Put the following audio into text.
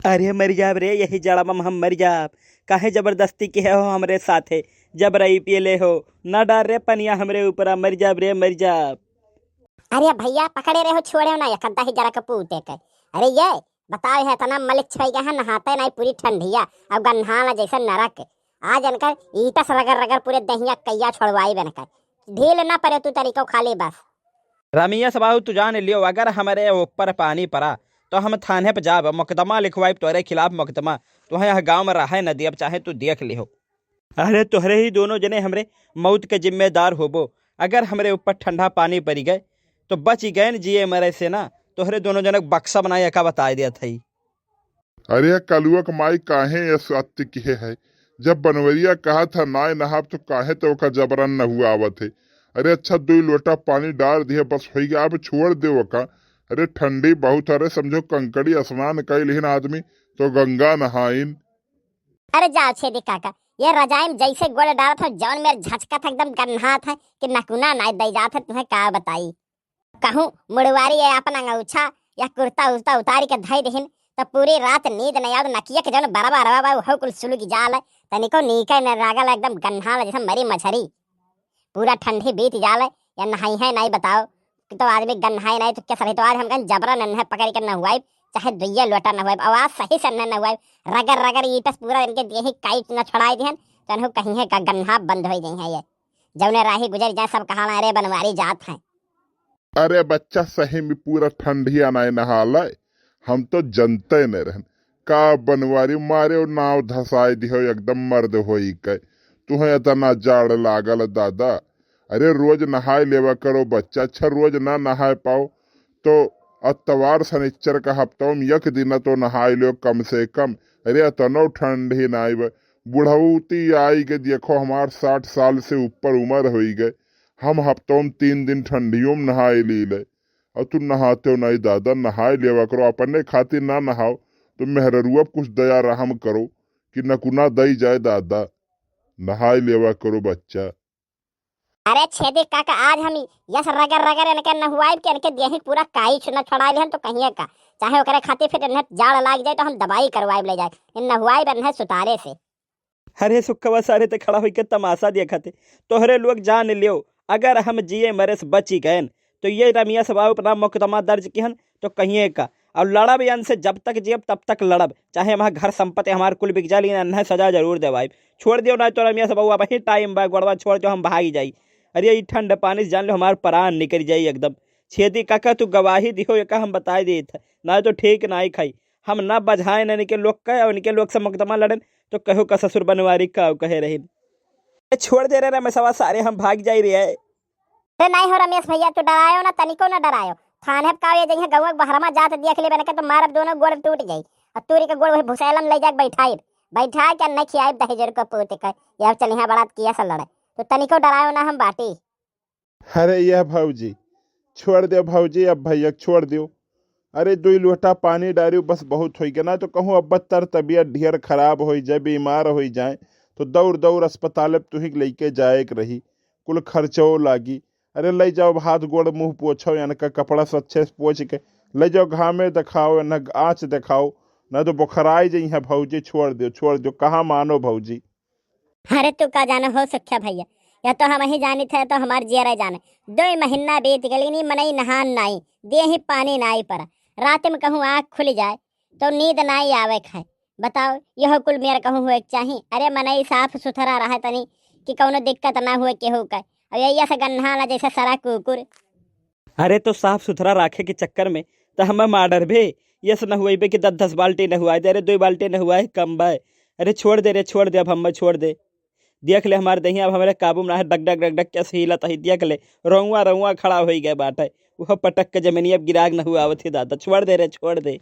अरे मर जाब रे, यही जड़म हम मर जाब। काहे जबरदस्ती के हो हमरे साथे, जबरई पियले हो। ना डार रे पनिया हमरे ऊपर, मर जाब रे मर जाब। अरे भैया पकड़े रहे हो, छोड़े ना यकद्दा ही जरा कपूते के। अरे ये बताओ है तना मलिक छई गया नहाते नहीं पूरी ठंडिया अब गन्हाना जैसे नरक। आज अनकर ईटस रगर रगर पूरे दहिया कैया छोड़वाई बनकर ढील ना पड़े तू तरीको खाली बस। रमिया सबाहू तू जान लियो, अगर हमारे ऊपर पानी पड़ा तो हम थाने पे जाब, मुकदमा लिखवाई तोरे खिलाफ मुकदमा। तुम्हें यह गाँव में रहा न दियब, चाहे तू देख लिहो। अरे तोहरे ही दोनों जने हमरे मौत के जिम्मेदार होबो। अगर हमरे ऊपर ठंडा पानी पड़ी गए तो बच गए न जिए मरे से ना। तोहरे दोनों जने बक्सा बनाए का बता दिया था। अरे कलुआ कमाई काहे ये सत्य किए है। जब बनवरिया कहा था नाय नहाब तो काहे तो ओका जबरन न हुआ आवत है। अरे अच्छा 2 लोटा पानी डाल दिया बस हो गया, अब छोड़ दे ओका। अरे ठंडी बहुत, अरे समझो कंकड़ी स्नान कैल हिन आदमी तो गंगा नहाइन। अरे जाओ छेदी काका, ये रजाइम जैसे गोड़ डाला था जौन मेरे झचका था एकदम गन्हा था कि नकुना ना दई जात है। तुम्हें का बताई कहूँ मुड़वारी है अपन अंगूछा या कुर्ता उर्ता उतारी के धई दहिन तो पूरी रात नींद नहीं आव। नकिया के जौन बराबर रवा हो कुल सुलू की जाल है तनिको नीके न रागल एकदम गन्हा जैसे मरी मछरी। पूरा ठंडी बीत जाल है या नहाई है नहीं बताओ कि तो आदमी गन्हाई नहीं तो क्या सही। तो आज हम कहीं जबरा नन्हे पकड़ के न हुआ चाहे दुइया लोटा न हुआ, आवाज सही से न हुआ रगर रगर ईटस पूरा इनके दिए ही काइट न छड़ाई दिहन तनहु कहीं है का गन्हा बंद हो गई है। ये जौने राही गुजर जाए सब कहा अरे बनवारी जात है। अरे बच्चा सही में पूरा ठंडिया नाय नहाला, हम तो जनते न रहन का बनवारी मारे और नाव धसाई दिहो एकदम मर्द होई के। तुम्हें इतना जाड़ लागल दादा। अरे रोज नहाय लेवा करो बच्चा, अच्छा रोज ना नहाय पाओ तो अतवार शनिचर का हफ्तों में एक दिन तो नहाय लो कम से कम। अरे इतनो ठंडी नाई बुढ़ऊती आई के देखो हमार 60 साल से ऊपर उम्र हो गए, हम हफ्तों में 3 दिन ठंडियों में नहाए ली ले। और तुम नहाते हो नहीं दादा, नहाए लेवा करो। अपने खातिर ना नहाओ तो मेहरुआ कुछ दया रहम करो कि नकुना दई जाए दादा। नहाए लेवा करो बच्चा। अरे छेदी काका आज हम यस रगर रगर इनके न हुआ कि इनके देही पूरा काई न छड़ा लेहन तो कहिए का चाहे ओकरे खातिर फिर इन्हें जाड़ लाग जाए तो हम दवाई करवाए ले जाए इन न हुआ बन सुतारे से। अरे सुखवा सारे ते खड़ा होके तमाशा देखा थे। तोहरे लोग जान लियो, अगर हम जिए मरे से बची गए तो ये रमिया सबाऊ अपना मुकदमा दर्ज किहन तो कहिए का। और लड़ब यान से जब तक जियब तब तक लड़ब, चाहे हमारा घर संपत्ति हमारे कुल बिक जाए लेकिन अन्य सजा जरूर देवाई। छोड़ दियो ना तो रमिया सबाऊ अब ही टाइम बा गोड़वा छोड़ जो हम भागी जाई। अरे ये ठंड पानी से जान लो हमारे प्राण निकल जाई एकदम। छेदी काका तू गवाही दिहो ये का हम बता दिए थे ना तो ठीक ना ही खाई। हम ना बझाए न इनके लोग का और इनके लोग से मुकदमा लड़न तो कहो का ससुर बनवारी का कहे रही। छोड़ दे रहे रमेशवा सारे हम भाग जाई रहे। अरे नहीं हो रमेश भैया तू डरायो ना तनिको ना डरायो। थाने का ये जगह गौवा बहरमा जात देख ले बने के तो मारब दोनों गोड़ टूट जाई और तूरी के गोड़ वही भुसैलम ले जाके बैठाई बैठा के न खियाई दहेजर को पोते का यार चलिया बड़ा किया सा लड़े तो तनिको डरायो ना हम बाटी। अरे यह भौजी छोड़ दे भौजी, अब भैया छोड़ दियो। अरे 2 लोटा पानी डारियो बस बहुत हो गया ना तो कहूँ अब बदतर तबीयत ढेर खराब हो जाए बीमार हो जाए तो दौड़ दौड़ अस्पताल अब तुही लेके जाए के रही, कुल खर्चो लागी। अरे ले जाओ हाथ गोड़ मुंह पोछो यानी का कपड़ा से अच्छे से पोछ के ले जाओ, घामे दिखाओ न आँच दिखाओ न तो बुखराई जाइ है। भौजी छोड़ दो कहाँ मानो भौजी। अरे तू का जाना हो सख्या भैया या तो हम ही जानी थे तो हमार जियरा जाने 2 महीना बीत गई नहीं मनई नहान नाई दे ही पानी नाई पर रात में कहूँ आँख खुल जाए तो नींद नाई आवे खाए। बताओ यह कुल मेरा कहूँ हुए चाहिए। अरे मनई साफ सुथरा रहे तनी कि कौनो दिक्कत ना हुए केहू का अब यही से गन्हा ला जैसे सारा कुकुर। अरे तो साफ सुथरा राखे के चक्कर में तो हम माडर भे यस न हुए कि 10-10 बाल्टी न हुआ। अरे 2 बाल्टी न हुआ है कम बाय। अरे छोड़ दे रे छोड़ दे, अब हम छोड़ दे। देख ले हमारे दही अब हमारे काबू में डग डग डग डग कैसे हिलत ही देख ले रउआ रउआ खड़ा हो गए बाटे वह पटक के जमीनी अब गिराग न हुआ आवत दादा। छोड़ दे रे छोड़ दे।